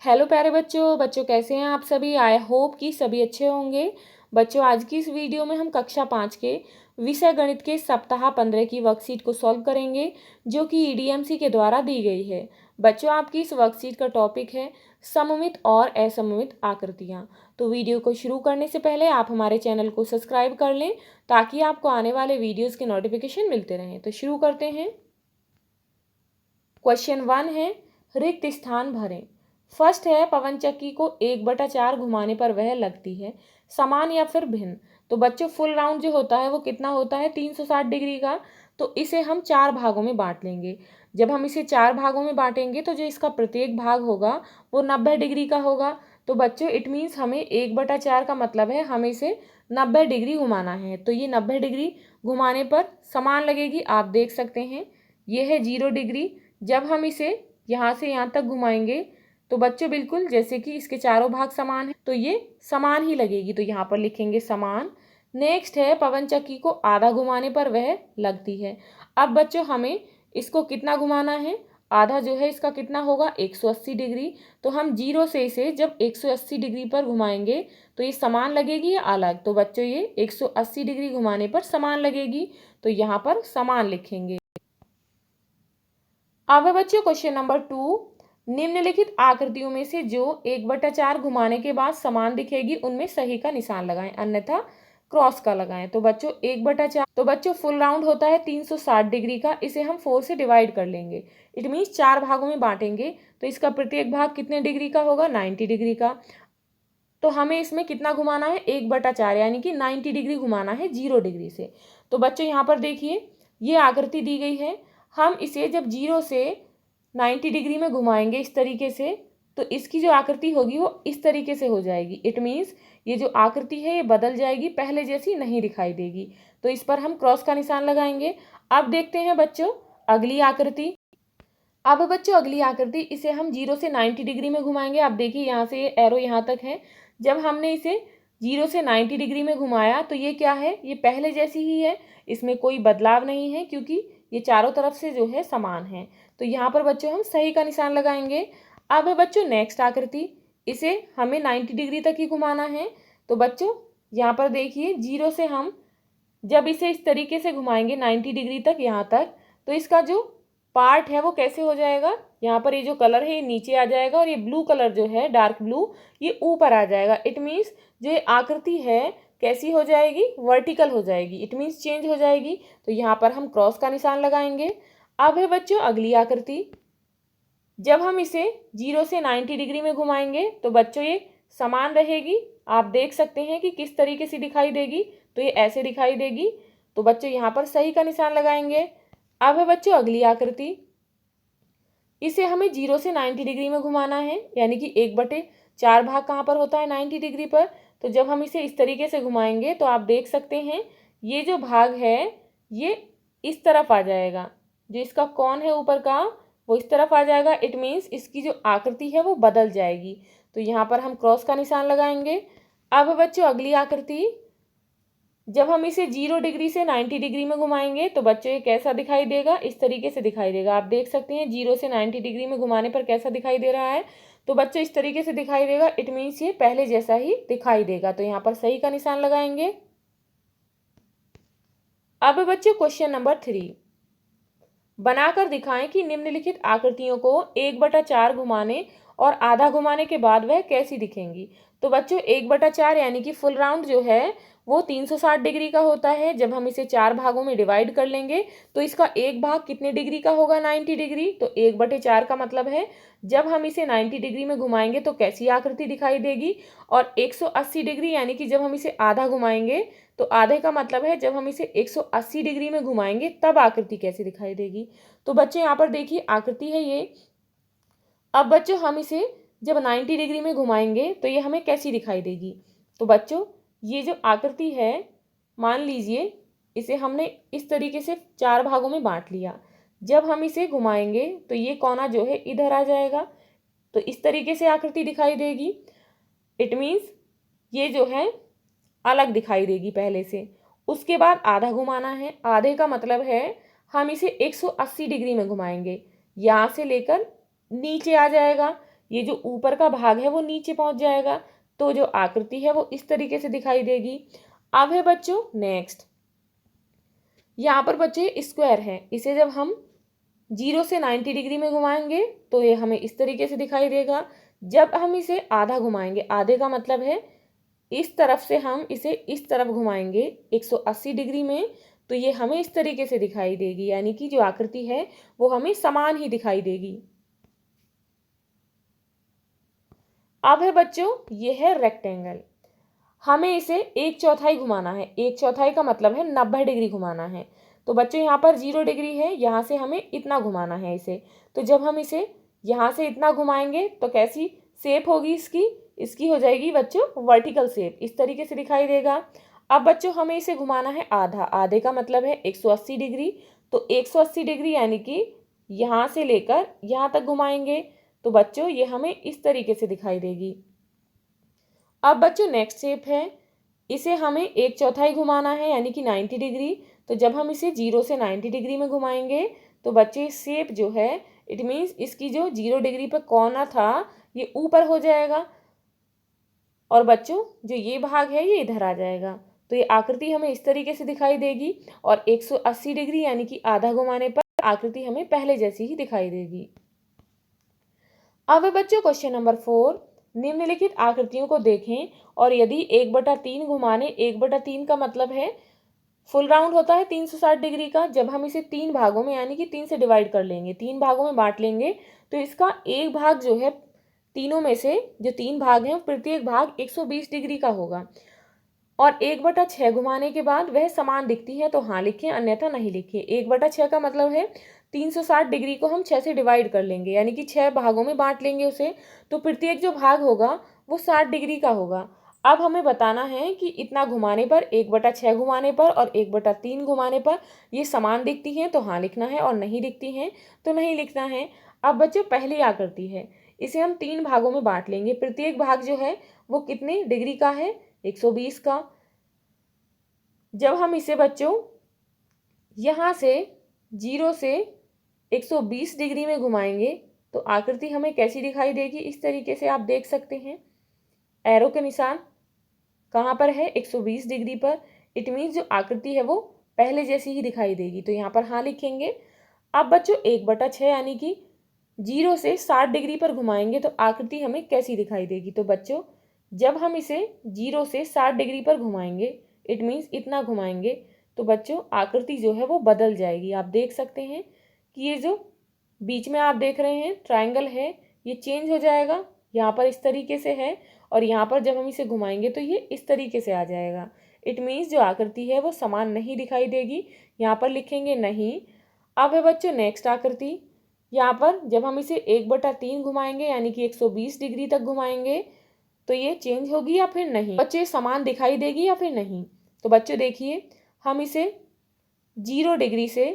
Hello प्यारे बच्चों बच्चों कैसे हैं आप सभी। आई होप कि सभी अच्छे होंगे। बच्चों आज की इस वीडियो में हम कक्षा 5 के विषय गणित के सप्ताह 15 की वर्कशीट को सॉल्व करेंगे जो कि ईडीएमसी के द्वारा दी गई है। बच्चों आपकी इस वर्कशीट का टॉपिक है सममित और असममित आकृतियाँ। तो वीडियो को शुरू करने से पहले आप हमारे चैनल को सब्सक्राइब कर लें ताकि आपको आने वाले वीडियोज़ के नोटिफिकेशन मिलते रहें। तो शुरू करते हैं। क्वेश्चन 1 है रिक्त स्थान भरें। फर्स्ट है पवन चक्की को 1/4 घुमाने पर वह लगती है समान या फिर भिन्न। तो बच्चों फुल राउंड जो होता है वो कितना होता है 360 डिग्री का। तो इसे हम 4 भागों में बांट लेंगे। जब हम इसे 4 भागों में बांटेंगे तो जो इसका प्रत्येक भाग होगा वो 90 डिग्री का होगा। तो बच्चों इट मीन्स हमें 1/4 का मतलब है हमें इसे 90 डिग्री घुमाना है। तो ये 90 डिग्री घुमाने पर समान लगेगी, आप देख सकते हैं। ये है 0 डिग्री। जब हम इसे यहाँ से यहाँ तक घुमाएंगे तो बच्चों बिल्कुल जैसे कि इसके चारों भाग समान है तो ये समान ही लगेगी, तो यहाँ पर लिखेंगे समान। नेक्स्ट है पवन चक्की को आधा घुमाने पर वह लगती है। अब बच्चों हमें इसको कितना घुमाना है, आधा जो है इसका कितना होगा 180 डिग्री। तो हम 0 से इसे जब 180 डिग्री पर घुमाएंगे तो ये समान लगेगी या अलग। तो बच्चों ये 180 डिग्री घुमाने पर समान लगेगी, तो यहाँ पर समान लिखेंगे। अब है बच्चों क्वेश्चन नंबर 2। निम्नलिखित आकृतियों में से जो 1/4 घुमाने के बाद समान दिखेगी उनमें सही का निशान लगाएं अन्यथा क्रॉस का लगाएं। तो बच्चों 1/4 तो बच्चों फुल राउंड होता है 360 डिग्री का। इसे हम 4 से डिवाइड कर लेंगे। इट मीन्स 4 भागों में बांटेंगे तो इसका प्रत्येक भाग कितने डिग्री का होगा 90 डिग्री का। तो हमें इसमें कितना घुमाना है 1/4 यानी कि 90 डिग्री घुमाना है 0 डिग्री से। तो बच्चों यहाँ पर देखिए ये आकृति दी गई है। हम इसे जब 0 से 90 डिग्री में घुमाएंगे इस तरीके से तो इसकी जो आकृति होगी वो इस तरीके से हो जाएगी। इट मीन्स ये जो आकृति है ये बदल जाएगी, पहले जैसी नहीं दिखाई देगी। तो इस पर हम क्रॉस का निशान लगाएंगे। अब देखते हैं बच्चों अगली आकृति। अब बच्चों अगली आकृति इसे हम 0 से 90 डिग्री में घुमाएंगे। आप देखिए यहाँ से ये एरो यहाँ तक है। जब हमने इसे 0 से 90 डिग्री में घुमाया तो ये क्या है, ये पहले जैसी ही है, इसमें कोई बदलाव नहीं है क्योंकि ये चारों तरफ से जो है समान है। तो यहाँ पर बच्चों हम सही का निशान लगाएंगे। अब है बच्चों नेक्स्ट आकृति, इसे हमें 90 डिग्री तक ही घुमाना है। तो बच्चों यहाँ पर देखिए 0 से हम जब इसे इस तरीके से घुमाएंगे 90 डिग्री तक यहाँ तक तो इसका जो पार्ट है वो कैसे हो जाएगा, यहाँ पर ये जो कलर है ये नीचे आ जाएगा और ये ब्लू कलर जो है डार्क ब्लू ये ऊपर आ जाएगा। इट मीन्स जो ये आकृति है कैसी हो जाएगी, वर्टिकल हो जाएगी। इट मीन्स चेंज हो जाएगी। तो यहाँ पर हम क्रॉस का निशान लगाएंगे। अब है बच्चों अगली आकृति, जब हम इसे 0 से 90 डिग्री में घुमाएंगे तो बच्चों ये समान रहेगी। आप देख सकते हैं कि किस तरीके से दिखाई देगी, तो ये ऐसे दिखाई देगी। तो बच्चों यहाँ पर सही का निशान लगाएंगे। अब है बच्चों अगली आकृति, इसे हमें 0 से 90 डिग्री में घुमाना है यानी कि 1/4 भाग कहाँ पर होता है 90 डिग्री पर। तो जब हम इसे इस तरीके से घुमाएंगे तो आप देख सकते हैं ये जो भाग है ये इस तरफ आ जाएगा, जो इसका कोण है ऊपर का वो इस तरफ आ जाएगा। इट मीन्स इसकी जो आकृति है वो बदल जाएगी। तो यहाँ पर हम क्रॉस का निशान लगाएंगे। अब बच्चों अगली आकृति, जब हम इसे 0 डिग्री से 90 डिग्री में घुमाएंगे तो बच्चों ये कैसा दिखाई देगा, इस तरीके से दिखाई देगा। आप देख सकते हैं 0 से 90 डिग्री में घुमाने पर कैसा दिखाई दे रहा है। तो बच्चों इस तरीके से दिखाई देगा। इट मीन्स ये पहले जैसा ही दिखाई देगा। तो यहाँ पर सही का निशान लगाएंगे। अब बच्चों क्वेश्चन नंबर 3, बनाकर दिखाएं कि निम्नलिखित आकृतियों को 1/4 घुमाने और आधा घुमाने के बाद वह कैसी दिखेंगी। तो बच्चों 1/4 यानी कि फुल राउंड जो है वो 360 डिग्री का होता है। जब हम इसे 4 भागों में डिवाइड कर लेंगे तो इसका एक भाग कितने डिग्री का होगा 90 डिग्री। तो 1/4 का मतलब है जब हम इसे 90 डिग्री में घुमाएंगे तो कैसी आकृति दिखाई देगी। और 180 डिग्री यानी कि जब हम इसे आधा घुमाएंगे तो आधे का मतलब है जब हम इसे 180 डिग्री में घुमाएंगे तब आकृति कैसी दिखाई देगी। तो बच्चों यहाँ पर देखिए आकृति है ये। अब बच्चों हम इसे जब 90 डिग्री में घुमाएंगे तो ये हमें कैसी दिखाई देगी। तो बच्चों ये जो आकृति है मान लीजिए इसे हमने इस तरीके से 4 भागों में बांट लिया। जब हम इसे घुमाएंगे तो ये कोना जो है इधर आ जाएगा, तो इस तरीके से आकृति दिखाई देगी। इट मीन्स ये जो है अलग दिखाई देगी पहले से। उसके बाद आधा घुमाना है। आधे का मतलब है हम इसे 180 डिग्री में घुमाएंगे, यहाँ से लेकर नीचे आ जाएगा। ये जो ऊपर का भाग है वो नीचे पहुंच जाएगा, तो जो आकृति है वो इस तरीके से दिखाई देगी। अब है बच्चों नेक्स्ट, यहाँ पर बच्चे स्क्वायर है, इसे जब हम 0 से 90 डिग्री में घुमाएंगे तो ये हमें इस तरीके से दिखाई देगा। जब हम इसे आधा घुमाएंगे, आधे का मतलब है इस तरफ से हम इसे इस तरफ घुमाएंगे 180 डिग्री में, तो ये हमें इस तरीके से दिखाई देगी, यानी कि जो आकृति है वो हमें समान ही दिखाई देगी। अब है बच्चों ये है रेक्टेंगल, हमें इसे 1/4 घुमाना है। 1/4 का मतलब है 90 डिग्री घुमाना है। तो बच्चों यहाँ पर 0 डिग्री है, यहाँ से हमें इतना घुमाना है इसे। तो जब हम इसे यहाँ से इतना घुमाएंगे तो कैसी शेप होगी इसकी, इसकी हो जाएगी बच्चों वर्टिकल शेप, इस तरीके से दिखाई देगा। अब बच्चों हमें इसे घुमाना है आधा, आधे का मतलब है 180 डिग्री। तो 180 डिग्री यानी कि यहाँ से लेकर यहाँ तक घुमाएंगे तो बच्चों ये हमें इस तरीके से दिखाई देगी। अब बच्चों नेक्स्ट शेप है, इसे हमें 1/4 घुमाना है यानी कि 90 डिग्री। तो जब हम इसे 0 से 90 डिग्री में घुमाएंगे तो बच्चे शेप जो है इट मीन्स इसकी जो 0 डिग्री पर कॉर्नर था ये ऊपर हो जाएगा, और बच्चों जो ये भाग है ये इधर आ जाएगा। तो ये आकृति हमें इस तरीके से दिखाई देगी, और 180 डिग्री यानी कि आधा घुमाने पर आकृति हमें पहले जैसी ही दिखाई देगी। अब है बच्चों क्वेश्चन नंबर 4, निम्नलिखित आकृतियों को देखें और यदि 1/3 घुमाने, 1/3 का मतलब है फुल राउंड होता है 360 डिग्री का। जब हम इसे 3 भागों में यानी कि 3 से डिवाइड कर लेंगे, 3 भागों में बांट लेंगे तो इसका एक भाग जो है, तीनों में से जो 3 भाग हैं प्रत्येक भाग 120 डिग्री का होगा, और 1/6 घुमाने के बाद वह समान दिखती है तो हाँ लिखें, अन्यथा नहीं लिखें। 1/6 का मतलब है 360 डिग्री को हम 6 से डिवाइड कर लेंगे यानी कि 6 भागों में बांट लेंगे उसे, तो प्रत्येक जो भाग होगा वो 60 डिग्री का होगा। अब हमें बताना है कि इतना घुमाने पर, 1/6 घुमाने पर और 1/3 घुमाने पर ये समान दिखती हैं तो हाँ लिखना है, और नहीं दिखती हैं तो नहीं लिखना है। अब बच्चों पहली आकृति है, इसे हम 3 भागों में बांट लेंगे, प्रत्येक भाग जो है वो कितने डिग्री का है, 120 का। जब हम इसे बच्चों यहाँ से 0 से 120 डिग्री में घुमाएंगे तो आकृति हमें कैसी दिखाई देगी, इस तरीके से आप देख सकते हैं। एरो के निशान कहाँ पर है, 120 डिग्री पर। इट मीन्स जो आकृति है वो पहले जैसी ही दिखाई देगी, तो यहाँ पर हाँ लिखेंगे। अब बच्चों 1/6 यानी कि 0 से 60 डिग्री पर घुमाएंगे तो आकृति हमें कैसी दिखाई देगी। तो बच्चों जब हम इसे 0 से 60 डिग्री पर घुमाएंगे, इट मीन्स इतना घुमाएंगे, तो बच्चों आकृति जो है वो बदल जाएगी। आप देख सकते हैं कि ये जो बीच में आप देख रहे हैं ट्रायंगल है ये चेंज हो जाएगा, यहाँ पर इस तरीके से है, और यहाँ पर जब हम इसे घुमाएंगे तो ये इस तरीके से आ जाएगा। इट मीन्स जो आकृति है वो समान नहीं दिखाई देगी, यहाँ पर लिखेंगे नहीं। अब है बच्चों नेक्स्ट आकृति, यहाँ पर जब हम इसे 1/3 घुमाएंगे यानी कि 120 डिग्री तक घुमाएंगे तो ये चेंज होगी या फिर नहीं, बच्चे समान दिखाई देगी या फिर नहीं। तो बच्चों देखिए हम इसे 0 डिग्री से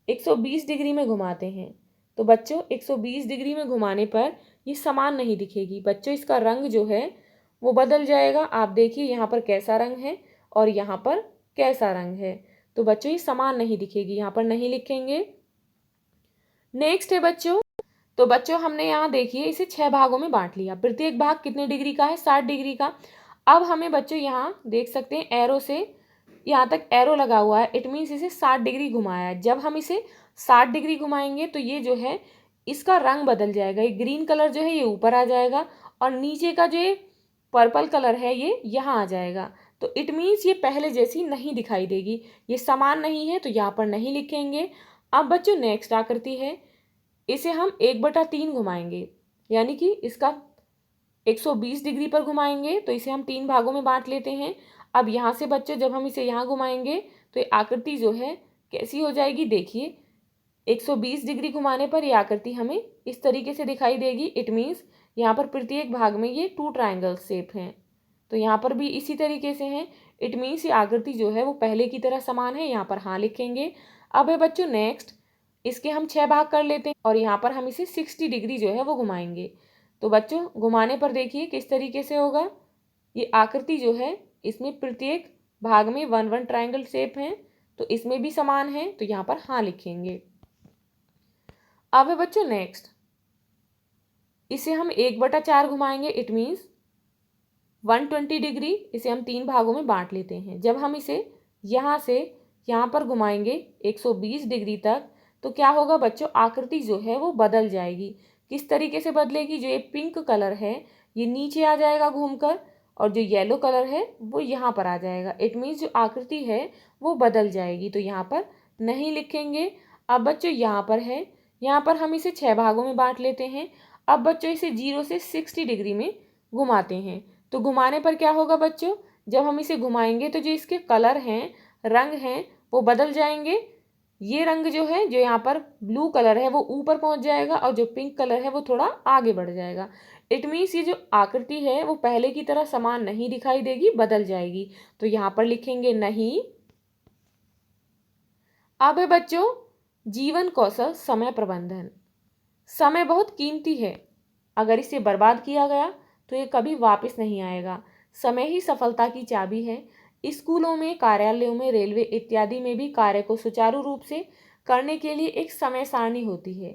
120 डिग्री में घुमाते हैं, तो बच्चों 120 डिग्री में घुमाने पर ये समान नहीं दिखेगी। बच्चों इसका रंग जो है वो बदल जाएगा। आप देखिए यहाँ पर कैसा रंग है और यहाँ पर कैसा रंग है, तो बच्चों ये समान नहीं दिखेगी, यहाँ पर नहीं लिखेंगे। नेक्स्ट है बच्चों, तो बच्चों हमने यहाँ देखिए इसे 6 भागों में बांट लिया, प्रत्येक भाग कितने डिग्री का है, 60 डिग्री का। अब हमें बच्चों यहाँ देख सकते हैं एरो से यहाँ तक एरो लगा हुआ है, इट मीन्स इसे 60 डिग्री घुमाया है। जब हम इसे 60 डिग्री घुमाएंगे तो ये जो है इसका रंग बदल जाएगा, ये ग्रीन कलर जो है ये ऊपर आ जाएगा, और नीचे का जो ये पर्पल कलर है ये यहाँ आ जाएगा। तो इट मीन्स ये पहले जैसी नहीं दिखाई देगी, ये समान नहीं है तो यहाँ पर नहीं लिखेंगे। अब बच्चों नेक्स्ट आकृति है, इसे हम 1/3 घुमाएंगे यानी कि इसका 120 डिग्री पर घुमाएंगे, तो इसे हम 3 भागों में बांट लेते हैं। अब यहाँ से बच्चों जब हम इसे यहाँ घुमाएंगे तो ये आकृति जो है कैसी हो जाएगी, देखिए 120 डिग्री घुमाने पर ये आकृति हमें इस तरीके से दिखाई देगी। इट मीन्स यहाँ पर प्रत्येक भाग में ये 2 ट्रायंगल शेप हैं, तो यहाँ पर भी इसी तरीके से हैं। इट मीन्स ये आकृति जो है वो पहले की तरह समान है, यहाँ पर हाँ लिखेंगे। अब है बच्चों नेक्स्ट, इसके हम 6 भाग कर लेते हैं और यहाँ पर हम इसे 60 डिग्री जो है वो घुमाएंगे। तो बच्चों घुमाने पर देखिए किस तरीके से होगा, ये आकृति जो है इसमें प्रत्येक भाग में 1 ट्रायंगल शेप है, तो इसमें भी समान है, तो यहाँ पर हाँ लिखेंगे। अब है बच्चों नेक्स्ट, इसे हम 1/4 घुमाएंगे, इट मीन्स 120 डिग्री। इसे हम 3 भागों में बांट लेते हैं। जब हम इसे यहाँ से यहाँ पर घुमाएंगे 120 डिग्री तक, तो क्या होगा बच्चों, आकृति जो है वो बदल जाएगी। किस तरीके से बदलेगी, जो ये पिंक कलर है ये नीचे आ जाएगा घूमकर, और जो येलो कलर है वो यहाँ पर आ जाएगा। इट मीन्स जो आकृति है वो बदल जाएगी, तो यहाँ पर नहीं लिखेंगे। अब बच्चों यहाँ पर है, यहाँ पर हम इसे 6 भागों में बांट लेते हैं। अब बच्चों इसे 0 से 60 डिग्री में घुमाते हैं। तो घुमाने पर क्या होगा बच्चों, जब हम इसे घुमाएंगे तो जो इसके कलर हैं, रंग हैं, वो बदल जाएंगे। ये रंग जो है, जो यहाँ पर ब्लू कलर है वो ऊपर पहुंच जाएगा, और जो पिंक कलर है वो थोड़ा आगे बढ़ जाएगा। इट मीन्स ये जो आकृति है वो पहले की तरह समान नहीं दिखाई देगी, बदल जाएगी। तो यहाँ पर लिखेंगे नहीं। अब है बच्चों जीवन कौशल समय प्रबंधन। समय बहुत कीमती है, अगर इसे बर्बाद किया गया तो ये कभी वापस नहीं आएगा। समय ही सफलता की चाबी है। स्कूलों में, कार्यालयों में, रेलवे इत्यादि में भी कार्य को सुचारू रूप से करने के लिए एक समय सारणी होती है।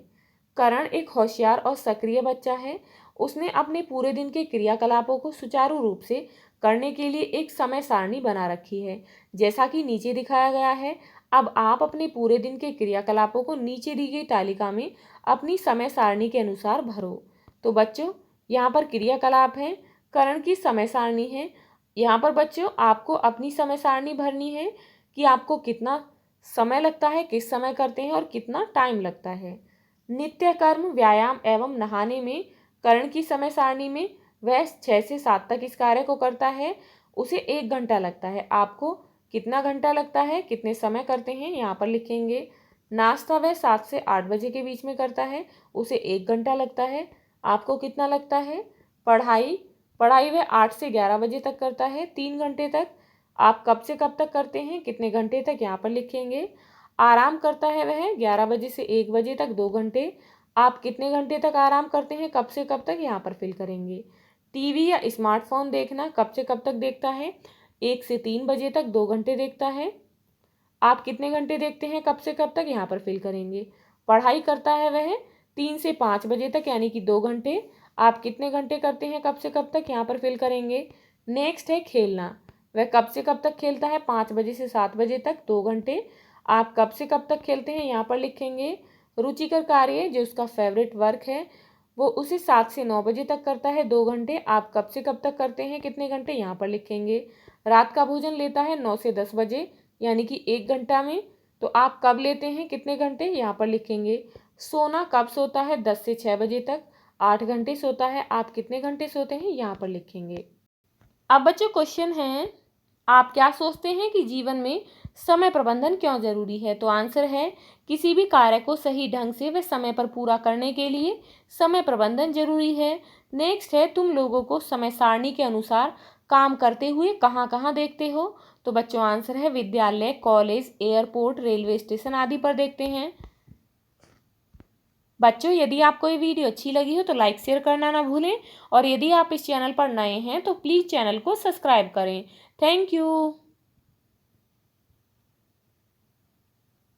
करण एक होशियार और सक्रिय बच्चा है। उसने अपने पूरे दिन के क्रियाकलापों को सुचारू रूप से करने के लिए एक समय सारणी बना रखी है, जैसा कि नीचे दिखाया गया है। अब आप अपने पूरे दिन के क्रियाकलापों को नीचे दी गई तालिका में अपनी समय सारणी के अनुसार भरो। तो बच्चों यहाँ पर क्रियाकलाप हैं, करण की समय सारणी है। यहाँ पर बच्चों आपको अपनी समय सारणी भरनी है कि आपको कितना समय लगता है, किस समय करते हैं और कितना टाइम लगता है। नित्य कर्म, व्यायाम एवं नहाने में करण की समय सारणी में वह 6 से 7 तक इस कार्य को करता है, उसे 1 घंटा लगता है। आपको कितना घंटा लगता है, कितने समय करते हैं, यहाँ पर लिखेंगे। नाश्ता वह 7 से 8 बजे के बीच में करता है, उसे 1 घंटा लगता है। आपको कितना लगता है। पढ़ाई पढ़ाई वह 8 से 11 बजे तक करता है, 3 घंटे तक। आप कब से कब तक करते हैं, कितने घंटे तक, यहाँ पर लिखेंगे। आराम करता है वह 11 बजे से 1 बजे तक, 2 घंटे। आप कितने घंटे तक आराम करते हैं, कब से कब तक, यहाँ पर फिल करेंगे। टीवी या स्मार्टफोन देखना कब से कब तक देखता है, 1 से 3 बजे तक, 2 घंटे देखता है। आप कितने घंटे देखते हैं, कब से कब तक, यहाँ पर फिल करेंगे। पढ़ाई करता है वह 3 से 5 बजे तक, यानी कि 2 घंटे। आप कितने घंटे करते हैं, कब से कब तक, यहाँ पर फिल करेंगे। नेक्स्ट है खेलना। वह कब से कब तक खेलता है, 5 बजे से 7 बजे तक, 2 घंटे। आप कब से कब तक खेलते हैं, यहाँ पर लिखेंगे। रुचिकर कार्य जो उसका फेवरेट वर्क है वो उसे 7 से 9 बजे तक करता है, 2 घंटे। आप कब से कब तक करते हैं, कितने घंटे, यहाँ पर लिखेंगे। रात का भोजन लेता है 9 से 10 बजे, यानी कि 1 घंटा में। तो आप कब लेते हैं, कितने घंटे, यहाँ पर लिखेंगे। सोना कब सोता है, 10 से 6 बजे तक, 8 घंटे सोता है। आप कितने घंटे सोते हैं, यहाँ पर लिखेंगे। अब बच्चों क्वेश्चन है, आप क्या सोचते हैं कि जीवन में समय प्रबंधन क्यों जरूरी है। तो आंसर है, किसी भी कार्य को सही ढंग से व समय पर पूरा करने के लिए समय प्रबंधन जरूरी है। नेक्स्ट है, तुम लोगों को समय सारणी के अनुसार काम करते हुए कहाँ कहाँ देखते हो। तो बच्चों आंसर है, विद्यालय, कॉलेज, एयरपोर्ट, रेलवे स्टेशन आदि पर देखते हैं। बच्चों यदि आपको ये वीडियो अच्छी लगी हो तो लाइक शेयर करना ना भूलें, और यदि आप इस चैनल पर नए हैं तो प्लीज़ चैनल को सब्सक्राइब करें। Thank you.